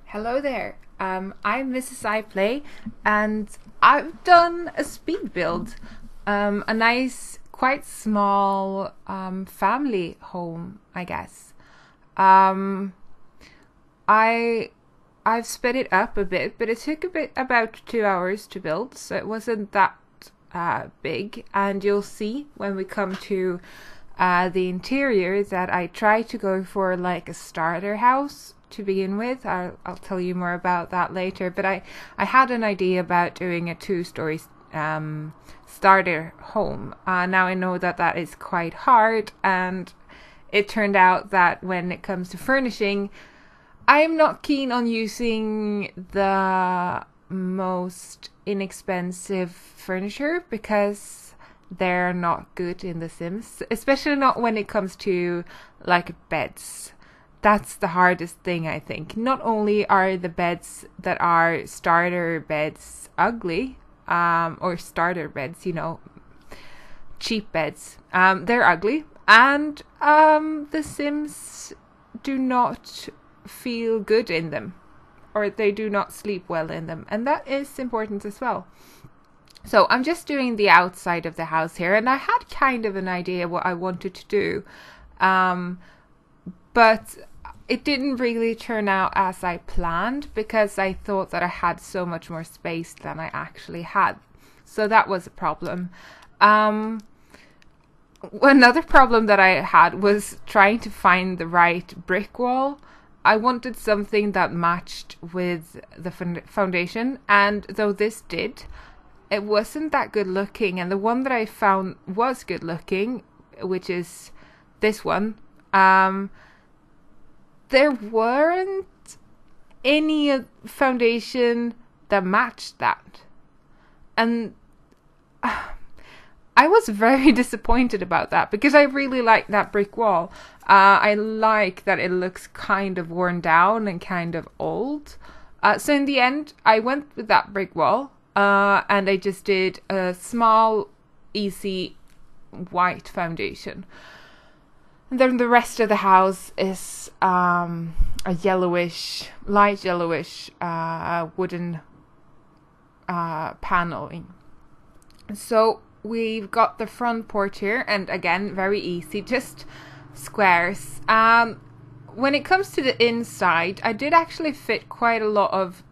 Hello there. I'm Mrs. iPlay, and I've done a speed build, a nice, quite small family home, I guess. Um, I I've sped it up a bit, but it took about 2 hours to build, so it wasn't that big. And you'll see when we come to the interior that I try to go for like a starter house to begin with. I'll tell you more about that later, but I had an idea about doing a two-story starter home. Now I know that that is quite hard, and it turned out that when it comes to furnishing, I'm not keen on using the most inexpensive furniture because they're not good in The Sims, especially not when it comes to like beds. That's the hardest thing, I think. Not only are the beds that are starter beds ugly, or starter beds, cheap beds, they're ugly, and the Sims do not feel good in them, or they do not sleep well in them, and that is important as well. So I'm just doing the outside of the house here, and I had kind of an idea what I wanted to do, but it didn't really turn out as I planned because I thought that I had so much more space than I actually had. So that was a problem. Another problem that I had was trying to find the right brick wall. I wanted something that matched with the foundation, and though this did, it wasn't that good looking. And the one that I found was good looking, which is this one. There weren't any foundation that matched that. And I was very disappointed about that because I really like that brick wall. I like that it looks kind of worn down and kind of old. So in the end, I went with that brick wall, and I just did a small, easy white foundation. And then the rest of the house is a yellowish, light yellowish wooden paneling. So we've got the front porch here, and again, very easy, just squares. When it comes to the inside, I did actually fit quite a lot of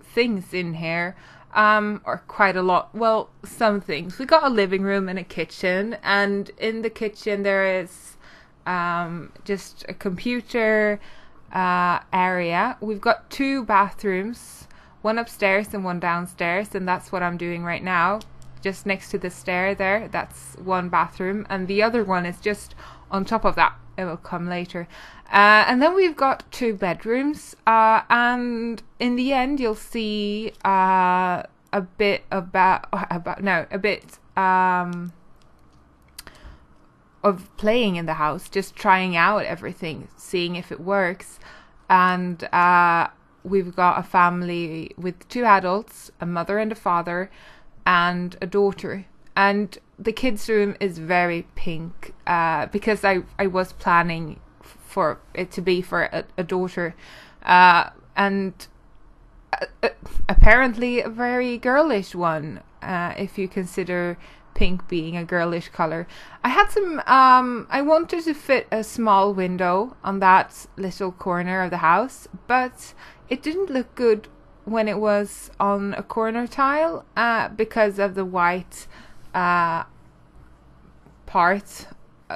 things in here. Or quite a lot. Well, some things. We got a living room and a kitchen, and in the kitchen there is just a computer area. We've got two bathrooms, one upstairs and one downstairs, and that's what I'm doing right now. Just next to the stair there, that's one bathroom, and the other one is just on top of that. It will come later. And then we've got two bedrooms, and in the end you'll see a bit of playing in the house, just trying out everything, seeing if it works. And we've got a family with two adults, a mother and a father, and a daughter. And the kids' room is very pink because I was planning for it to be for a daughter, and apparently a very girlish one, if you consider pink being a girlish color. I had some I wanted to fit a small window on that little corner of the house, but it didn't look good when it was on a corner tile because of the white part,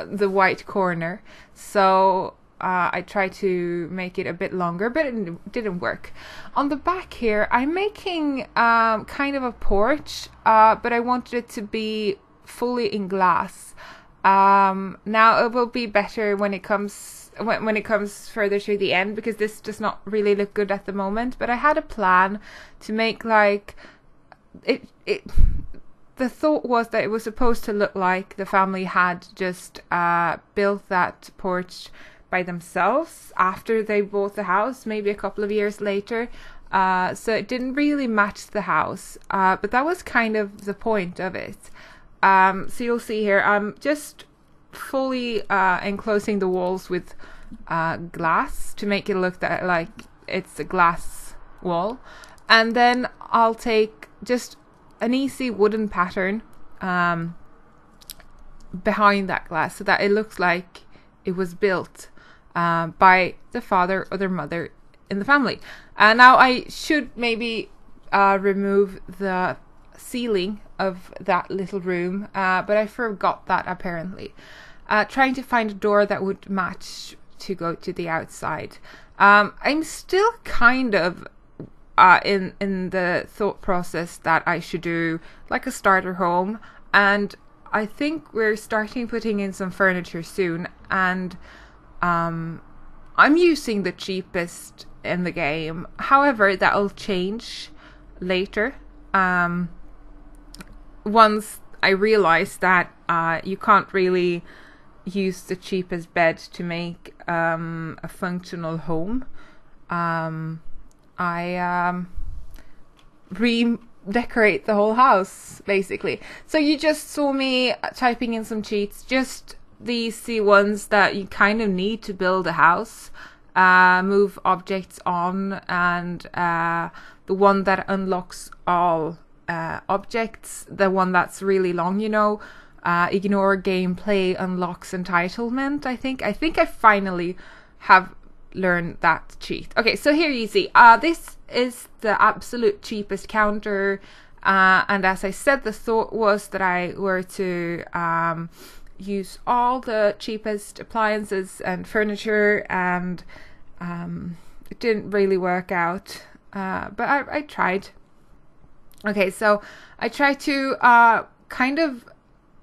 the white corner. So I tried to make it a bit longer, but it didn't work. On the back here, I'm making kind of a porch, but I wanted it to be fully in glass. Now it will be better when it comes when it comes further to the end, because this does not really look good at the moment. But I had a plan to make like it. The thought was that it was supposed to look like the family had just built that porch by themselves after they bought the house, maybe a couple of years later. So it didn't really match the house, but that was kind of the point of it. So you'll see here, I'm just fully enclosing the walls with glass to make it look like it's a glass wall. And then I'll take just an easy wooden pattern behind that glass so that it looks like it was built by the father or the mother in the family. Now I should maybe remove the ceiling of that little room, but I forgot that apparently. Trying to find a door that would match to go to the outside. I'm still kind of in the thought process that I should do like a starter home, and I think we're starting putting in some furniture soon, and I'm using the cheapest in the game. However, that'll change later. Once I realize that you can't really use the cheapest bed to make a functional home, I redecorate the whole house, basically. So you just saw me typing in some cheats, just the easy ones that you kind of need to build a house, move objects on, and the one that unlocks all objects, the one that's really long, ignore gameplay unlocks entitlement. I think I finally have learned that cheat. Okay, so here you see, this is the absolute cheapest counter, and as I said, the thought was that I were to use all the cheapest appliances and furniture, and it didn't really work out, but I tried. Okay, so I tried to kind of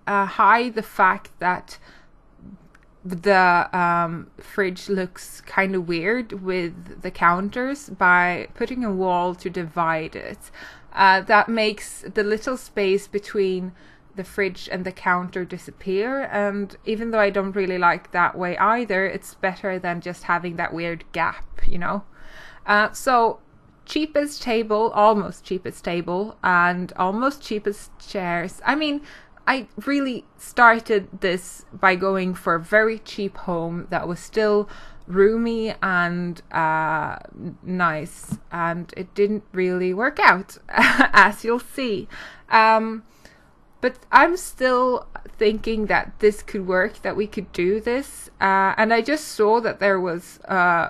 hide the fact that the fridge looks kind of weird with the counters by putting a wall to divide it. That makes the little space between the fridge and the counter disappear, and even though I don't really like that way either, it's better than just having that weird gap, so cheapest table, almost cheapest table, and almost cheapest chairs. I mean, I really started this by going for a very cheap home that was still roomy and nice, and it didn't really work out, as you'll see. But I'm still thinking that this could work, that we could do this, and I just saw that there was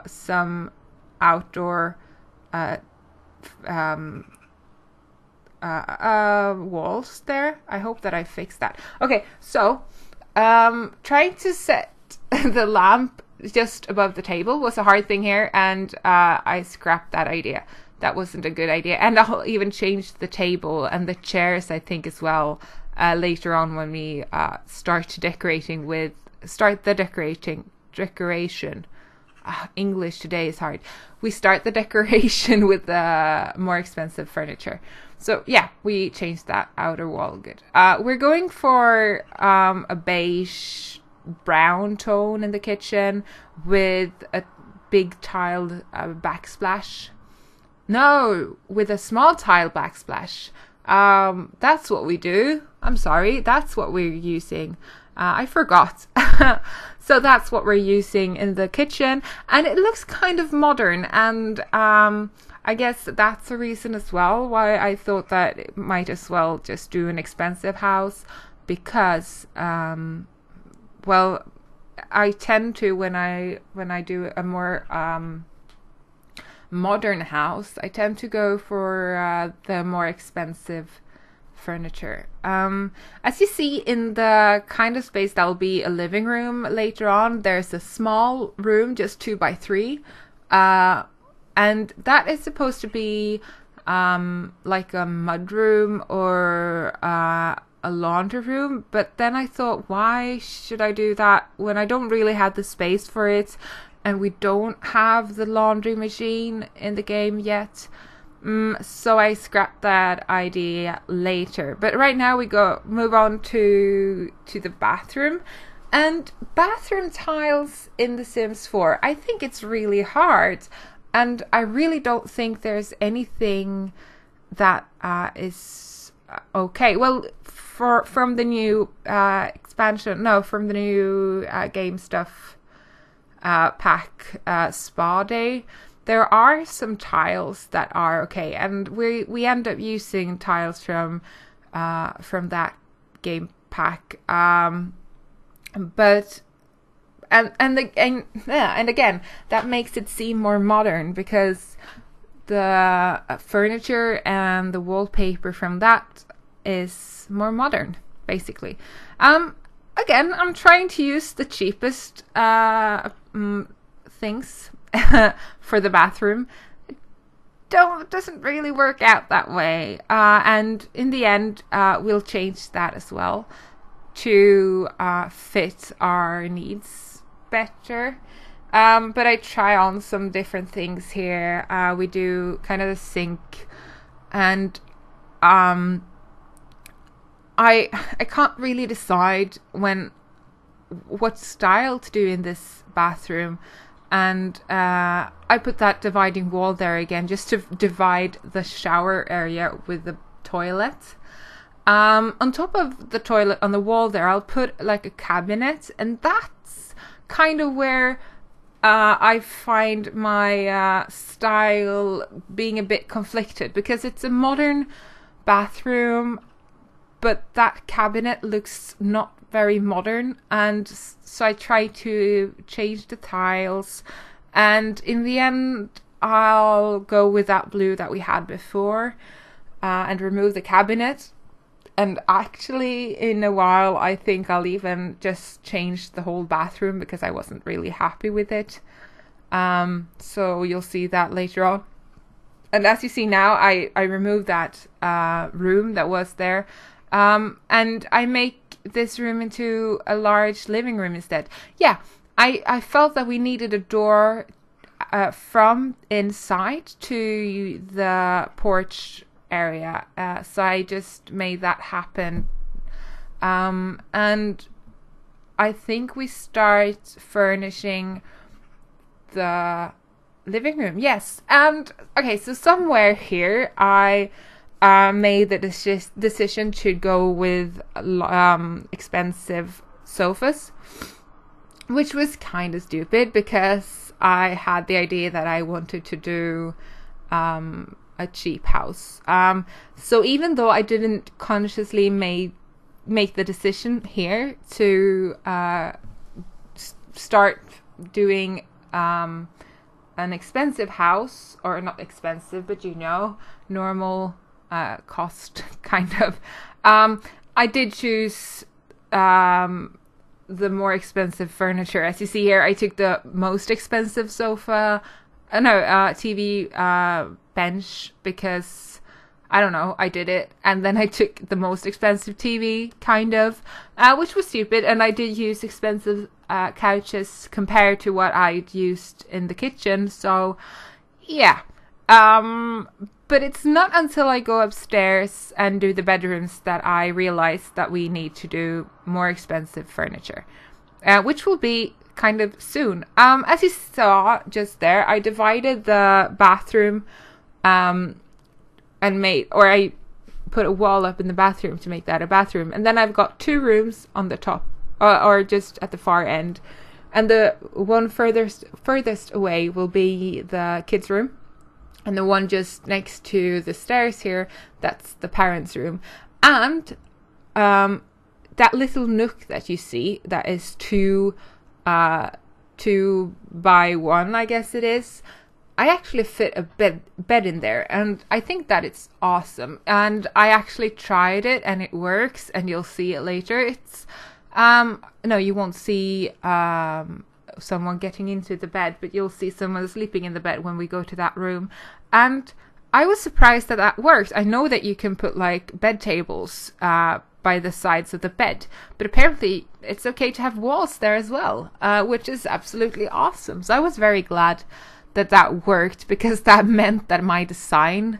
some outdoor walls there. I hope that I fixed that. Okay, so trying to set the lamp just above the table was a hard thing here, and I scrapped that idea. That wasn't a good idea, and I'll even change the table and the chairs, I think, as well, later on when we start the decoration. English today is hard. We start the decoration with the more expensive furniture. So yeah, we changed that outer wall. Good. We're going for a beige brown tone in the kitchen with a big tiled backsplash. No, with a small tile backsplash. That's what we do. I'm sorry, that's what we're using. I forgot. So that's what we're using in the kitchen, and it looks kind of modern, and I guess that's the reason as well why I thought that it might as well just do an expensive house, because well, I tend to, when I do a more modern house, I tend to go for the more expensive furniture. As you see in the kind of space that will be a living room later on, there's a small room, just 2x3, and that is supposed to be like a mud room or a laundry room. But then I thought, why should I do that when I don't really have the space for it, and we don't have the laundry machine in the game yet? So I scrapped that idea later. But right now we move on to the bathroom. And bathroom tiles in The Sims 4, I think it's really hard. And I really don't think there's anything that is okay. Well, from the new from the new game stuff pack, Spa Day, there are some tiles that are okay, and we end up using tiles from that game pack. But and again, that makes it seem more modern because the furniture and the wallpaper from that is more modern, basically. Again, I'm trying to use the cheapest things for the bathroom. Doesn't really work out that way, and in the end we'll change that as well to fit our needs better. But I try on some different things here. We do kind of the sink, and I can't really decide what style to do in this bathroom. And I put that dividing wall there again, just to divide the shower area with the toilet. On top of the toilet, on the wall there, I'll put like a cabinet, and that's kind of where I find my style being a bit conflicted, because it's a modern bathroom, but that cabinet looks not very modern, and so I try to change the tiles, and in the end I'll go with that blue that we had before and remove the cabinet. And actually in a while I think I'll even just change the whole bathroom, because I wasn't really happy with it. So you'll see that later on. And as you see now, I removed that room that was there, and I make this room into a large living room instead. Yeah, I felt that we needed a door from inside to the porch area, so I just made that happen. And I think we start furnishing the living room. Yes, and okay, so somewhere here I made the decision to go with expensive sofas, which was kind of stupid, because I had the idea that I wanted to do a cheap house. So even though I didn't consciously make the decision here to start doing an expensive house, or not expensive, but normal cost kind of, I did choose the more expensive furniture. As you see here, I took the most expensive sofa, TV bench, because I don't know, I did it. And then I took the most expensive TV, kind of, which was stupid. And I did use expensive couches compared to what I'd used in the kitchen. So yeah. But it's not until I go upstairs and do the bedrooms that I realize that we need to do more expensive furniture, which will be kind of soon. As you saw just there, I divided the bathroom I put a wall up in the bathroom to make that a bathroom. And then I've got 2 rooms on the top, or just at the far end. And the one furthest away will be the kids' room. And the one just next to the stairs here, that's the parents' room. And that little nook that you see, that is 2 by 1, I guess it is. I actually fit a bed in there, and I think that it's awesome. And I actually tried it, and it works, and you'll see it later. It's no, you won't see someone getting into the bed, but you'll see someone sleeping in the bed when we go to that room. And I was surprised that works. I know that you can put like bed tables by the sides of the bed, but apparently it's okay to have walls there as well, which is absolutely awesome. So I was very glad that worked, because that meant that my design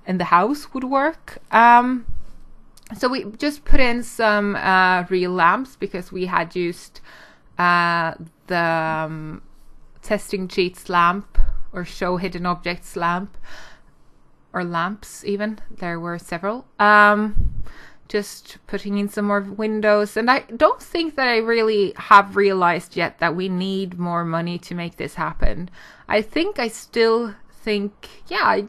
in the house would work. So we just put in some real lamps, because we had used the testing cheats lamp, or show hidden objects lamp, or lamps even. There were several just putting in some more windows. And I don't think that I really have realized yet that we need more money to make this happen. I still think, yeah, I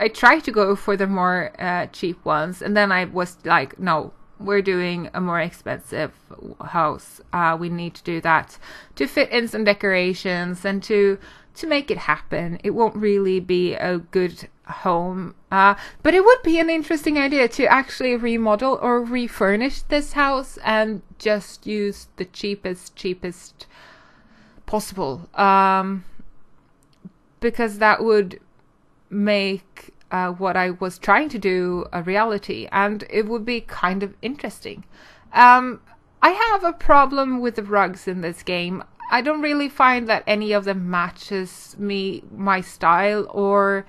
try to go for the more cheap ones. And then I was like, no, we're doing a more expensive house. We need to do that to fit in some decorations and to make it happen. It won't really be a good home, but it would be an interesting idea to actually remodel or refurnish this house and just use the cheapest possible, because that would make what I was trying to do a reality, and it would be kind of interesting. I have a problem with the rugs in this game. I don't really find that any of them matches my style, or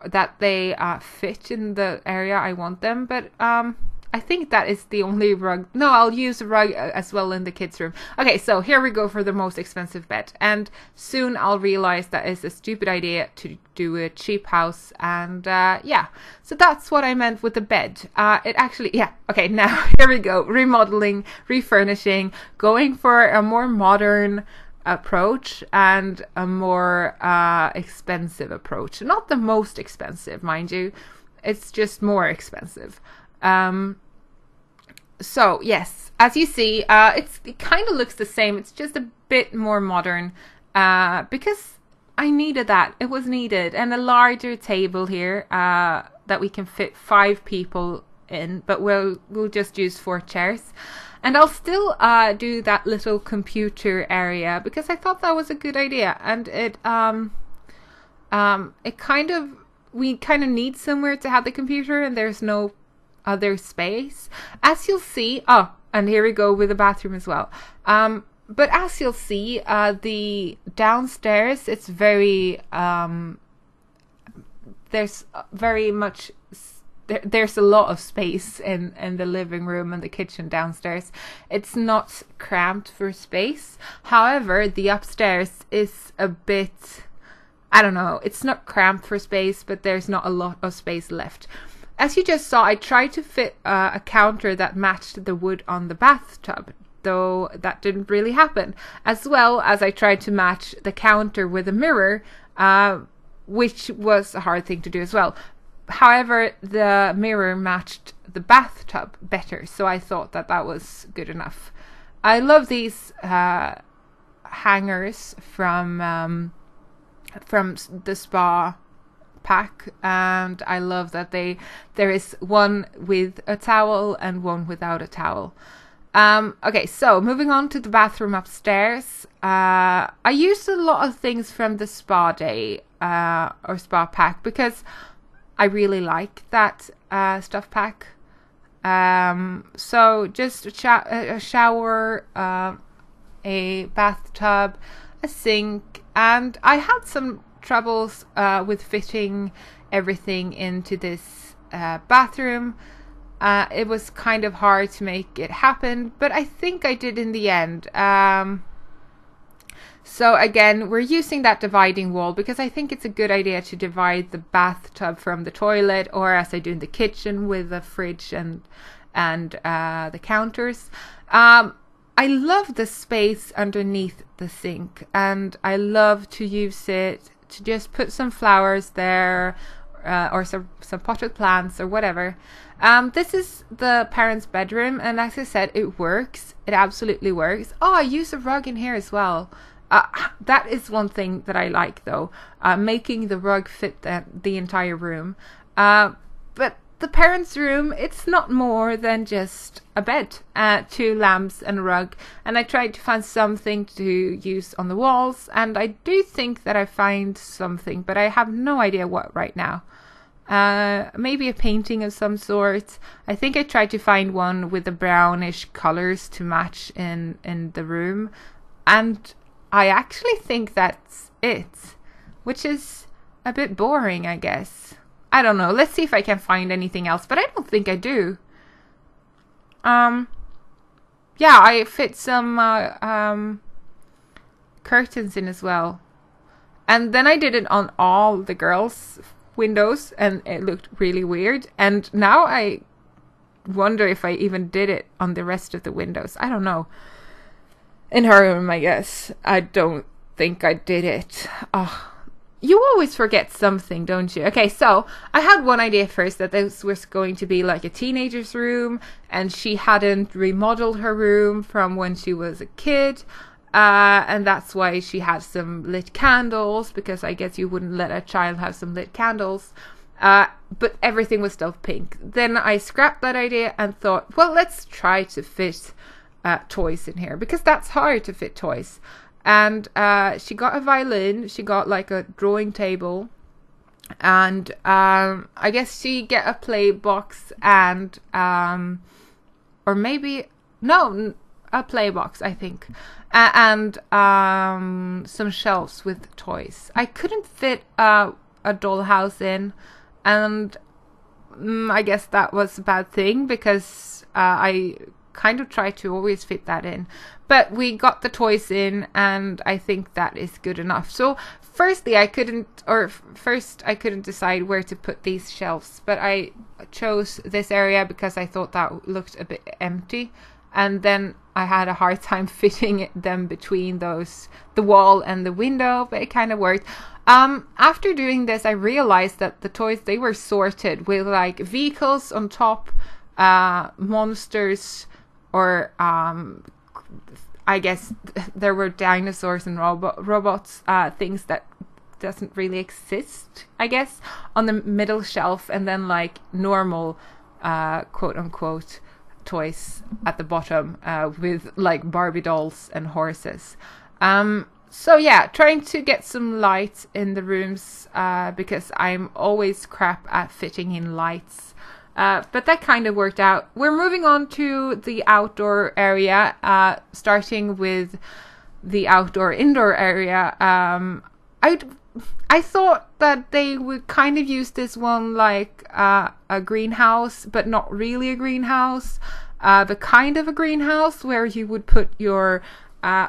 that they fit in the area I want them, but I think that is the only rug. No, I'll use a rug as well in the kids' room. Okay, so here we go for the most expensive bed, and soon I'll realize that it's a stupid idea to do a cheap house, and yeah, so that's what I meant with the bed. It actually, yeah, okay, now here we go, remodeling, refurnishing, going for a more modern approach and a more expensive approach. Not the most expensive, mind you, it's just more expensive. So yes, as you see, it kind of looks the same. It's just a bit more modern, because I needed that. It was needed, and a larger table here that we can fit 5 people in. But we'll just use 4 chairs, and I'll still do that little computer area because I thought that was a good idea, and we kind of need somewhere to have the computer, and there's no other space, as you'll see. Oh, and here we go with the bathroom as well. But as you'll see, the downstairs, it's very there's very much there's a lot of space in the living room and the kitchen downstairs. It's not cramped for space. However, the upstairs is a bit, I don't know, it's not cramped for space, but there's not a lot of space left. As you just saw, I tried to fit a counter that matched the wood on the bathtub, though that didn't really happen. As well as I tried to match the counter with a mirror, which was a hard thing to do as well. However, the mirror matched the bathtub better, so I thought that was good enough. I love these hangers from the spa pack, and I love that there is one with a towel and one without a towel. Okay, so moving on to the bathroom upstairs. I used a lot of things from the spa day or spa pack because I really like that stuff pack. So just a shower, a bathtub, a sink, and I had some troubles with fitting everything into this bathroom. It was kind of hard to make it happen, but I think I did in the end. So again, we're using that dividing wall because I think it's a good idea to divide the bathtub from the toilet, or as I do in the kitchen with the fridge and the counters. I love the space underneath the sink, and I love to use it to just put some flowers there, or some potted plants or whatever. This is the parents' bedroom, and as I said, it works. It absolutely works. Oh, I use a rug in here as well. That is one thing that I like, though, making the rug fit the entire room. But the parents' room, it's not more than just a bed, 2 lamps and a rug. And I tried to find something to use on the walls, and I do think that I find something, but I have no idea what right now. Maybe a painting of some sort. I think I tried to find one with the brownish colors to match in the room, and I actually think that's it, which is a bit boring, I guess. I don't know. Let's see if I can find anything else, but I don't think I do. Yeah, I fit some curtains in as well. And then I did it on all the girls' windows, and it looked really weird. And now I wonder if I even did it on the rest of the windows. I don't know. In her room, I guess. I don't think I did it. Oh, you always forget something, don't you? Okay, so I had one idea first, that this was going to be like a teenager's room, and she hadn't remodeled her room from when she was a kid. And that's why she had some lit candles, because I guess you wouldn't let a child have some lit candles. But everything was still pink. Then I scrapped that idea and thought, well, let's try to fit toys in here, because that's hard to fit toys. And she got a violin, she got like a drawing table, and I guess she get a play box and or maybe no, a play box, I think, and some shelves with toys. I couldn't fit a dollhouse in, and I guess that was a bad thing, because I kind of try to always fit that in. But we got the toys in, and I think that is good enough. So first I couldn't decide where to put these shelves, but I chose this area because I thought that looked a bit empty, and then I had a hard time fitting them between the wall and the window, but it kind of worked. After doing this, I realized that the toys, they were sorted with like vehicles on top, monsters, or I guess there were dinosaurs and robots, things that doesn't really exist, I guess, on the middle shelf, and then like normal quote unquote toys at the bottom, with like Barbie dolls and horses. So yeah, trying to get some light in the rooms, because I'm always crap at fitting in lights. But that kind of worked out. We're moving on to the outdoor area, starting with the indoor area. I thought that they would kind of use this one like a greenhouse, but not really a greenhouse, but kind of a greenhouse where you would put your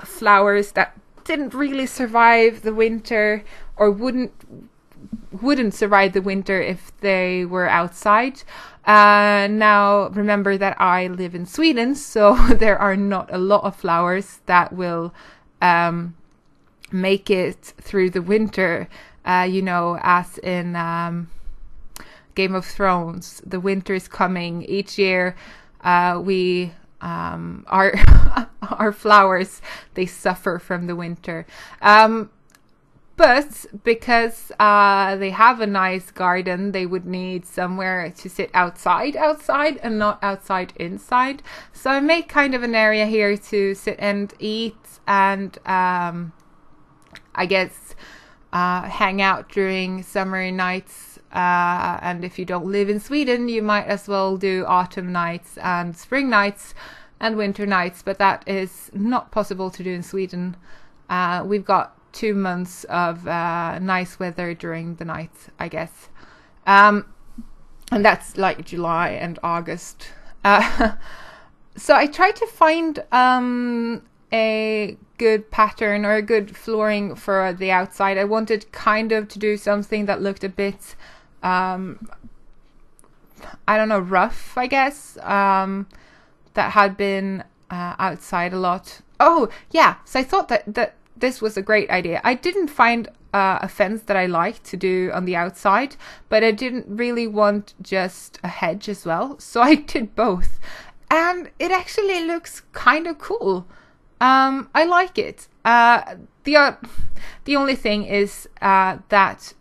flowers that didn't really survive the winter, or wouldn't survive the winter if they were outside. Now remember that I live in Sweden, so there are not a lot of flowers that will make it through the winter, as in Game of Thrones. The winter is coming each year. Our flowers, they suffer from the winter. But because they have a nice garden, they would need somewhere to sit outside, and not outside inside. So I made kind of an area here to sit and eat, and I guess hang out during summer nights. And if you don't live in Sweden, you might as well do autumn nights and spring nights and winter nights. But that is not possible to do in Sweden. We've got 2 months of nice weather during the night, I guess, and that's like July and August. So I tried to find a good pattern or a good flooring for the outside. I wanted kind of to do something that looked a bit I don't know, rough, I guess, that had been outside a lot. Oh yeah, so I thought that this was a great idea. I didn't find a fence that I liked to do on the outside, but I didn't really want just a hedge as well, so I did both, and it actually looks kind of cool. I like it. The only thing is that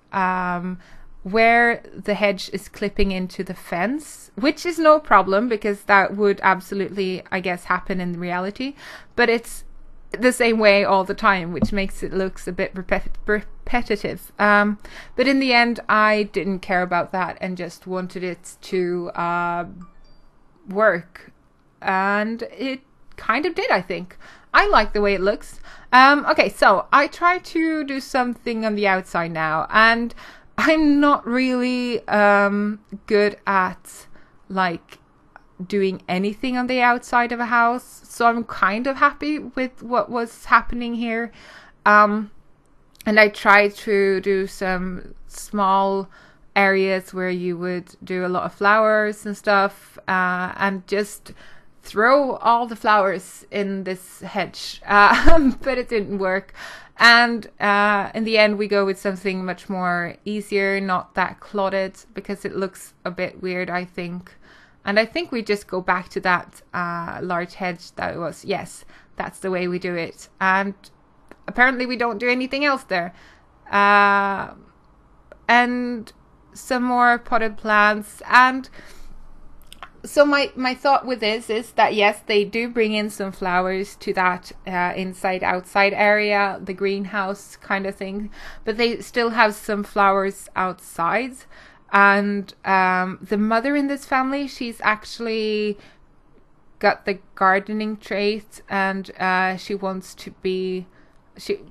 where the hedge is clipping into the fence, which is no problem because that would absolutely, I guess, happen in reality, but it's the same way all the time, which makes it looks a bit repetitive. But in the end, I didn't care about that and just wanted it to work, and it kind of did, I think. I like the way it looks. Okay, so I try to do something on the outside now, and I'm not really good at like doing anything on the outside of a house, so I'm kind of happy with what was happening here. And I tried to do some small areas where you would do a lot of flowers and stuff, and just throw all the flowers in this hedge, but it didn't work. And in the end, we go with something much more easier, not that clotted, because it looks a bit weird, I think. And I think we just go back to that large hedge that was. Yes, that's the way we do it. And apparently we don't do anything else there. And some more potted plants. And so my thought with this is that, yes, they do bring in some flowers to that inside-outside area, the greenhouse kind of thing. But they still have some flowers outside. And the mother in this family, she's actually got the gardening trait, and she wants to be,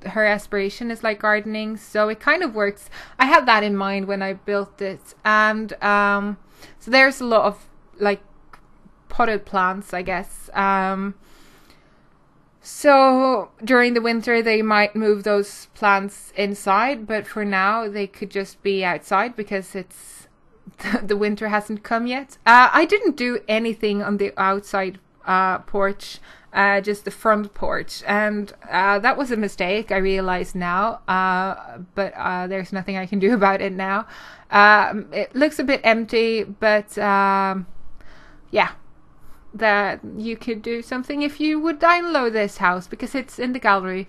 her aspiration is like gardening, so it kind of works. I had that in mind when I built it. And so there's a lot of like potted plants, I guess. So during the winter they might move those plants inside, but for now they could just be outside because it's the winter hasn't come yet. I didn't do anything on the outside porch, just the front porch, and that was a mistake, I realize now, but there's nothing I can do about it now. It looks a bit empty, but yeah, that you could do something if you would download this house, because it's in the gallery.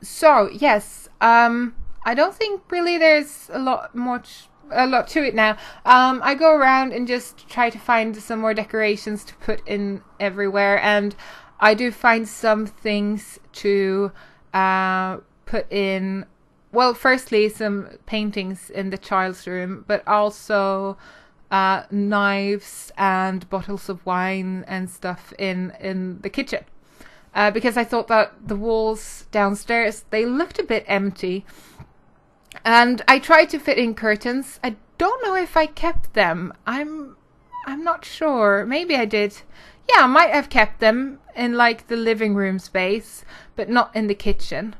So yes, I don't think really there's a lot to it now. I go around and just try to find some more decorations to put in everywhere, and I do find some things to put in. Well, firstly, some paintings in the child's room, but also knives and bottles of wine and stuff in the kitchen, because I thought that the walls downstairs, they looked a bit empty, and I tried to fit in curtains. I don't know if I kept them. I'm not sure. Maybe I did. Yeah, I might have kept them in like the living room space, but not in the kitchen.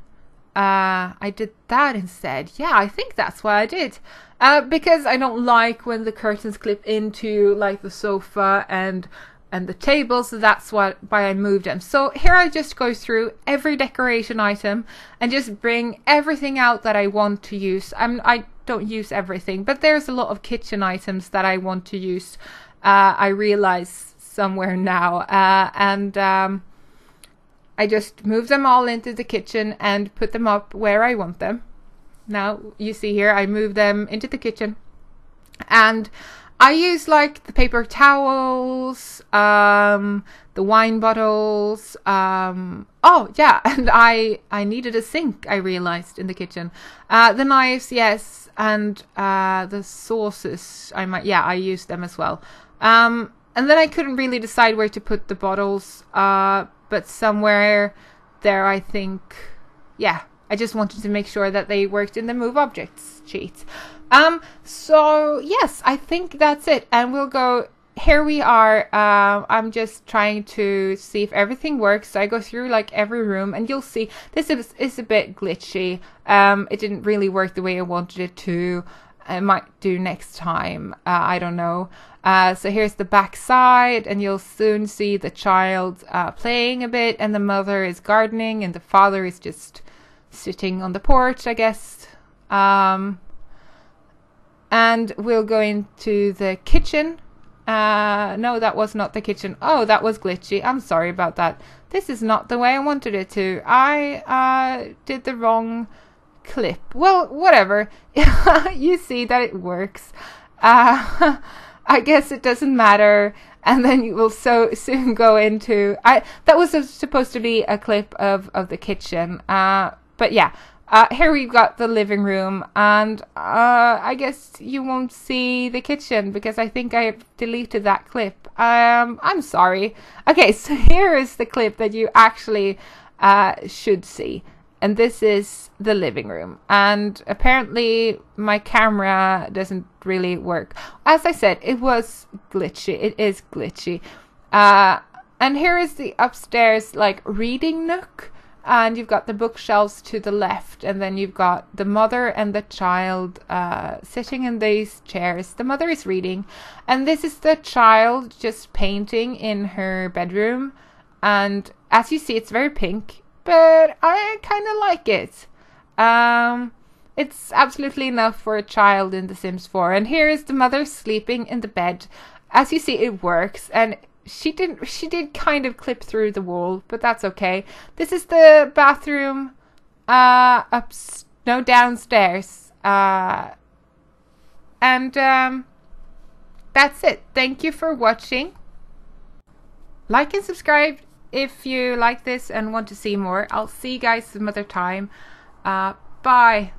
I did that instead. Yeah, I think that's what I did. Because I don't like when the curtains clip into like the sofa and the table, so that's why I moved them. So here I just go through every decoration item and just bring everything out that I want to use. I don't use everything, but there's a lot of kitchen items that I want to use. I realize somewhere now, and I just move them all into the kitchen and put them up where I want them. Now you see here, I move them into the kitchen, and I use like the paper towels, the wine bottles. Oh yeah, and I needed a sink, I realized, in the kitchen. The knives, yes, and the sauces. I used them as well. And then I couldn't really decide where to put the bottles. But somewhere there, I think, yeah, I just wanted to make sure that they worked in the move objects sheet. So yes, I think that's it. And we'll go, here we are. I'm just trying to see if everything works. So I go through like every room, and you'll see this is a bit glitchy. It didn't really work the way I wanted it to. I might do next time. I don't know. So here's the back side, and you'll soon see the child playing a bit, and the mother is gardening, and the father is just sitting on the porch, I guess. And we'll go into the kitchen. No, that was not the kitchen. Oh, that was glitchy. I'm sorry about that. This is not the way I wanted it to. I did the wrong clip. Well, whatever. You see that it works. I guess it doesn't matter. And then you will so soon go into, that was supposed to be a clip of the kitchen. But yeah, here we've got the living room, and I guess you won't see the kitchen because I think I deleted that clip. I'm sorry. Okay, so here is the clip that you actually should see. And this is the living room. And apparently my camera doesn't really work. As I said, it was glitchy. It is glitchy. And here is the upstairs like reading nook. and you've got the bookshelves to the left, and then you've got the mother and the child sitting in these chairs. The mother is reading, and this is the child just painting in her bedroom. And as you see, it's very pink, but I kind of like it. It's absolutely enough for a child in The Sims 4. And here is the mother sleeping in the bed. As you see, it works, and she did kind of clip through the wall, but that's okay. This is the bathroom downstairs. And that's it. Thank you for watching. Like and subscribe if you like this and want to see more. I'll see you guys some other time. Bye.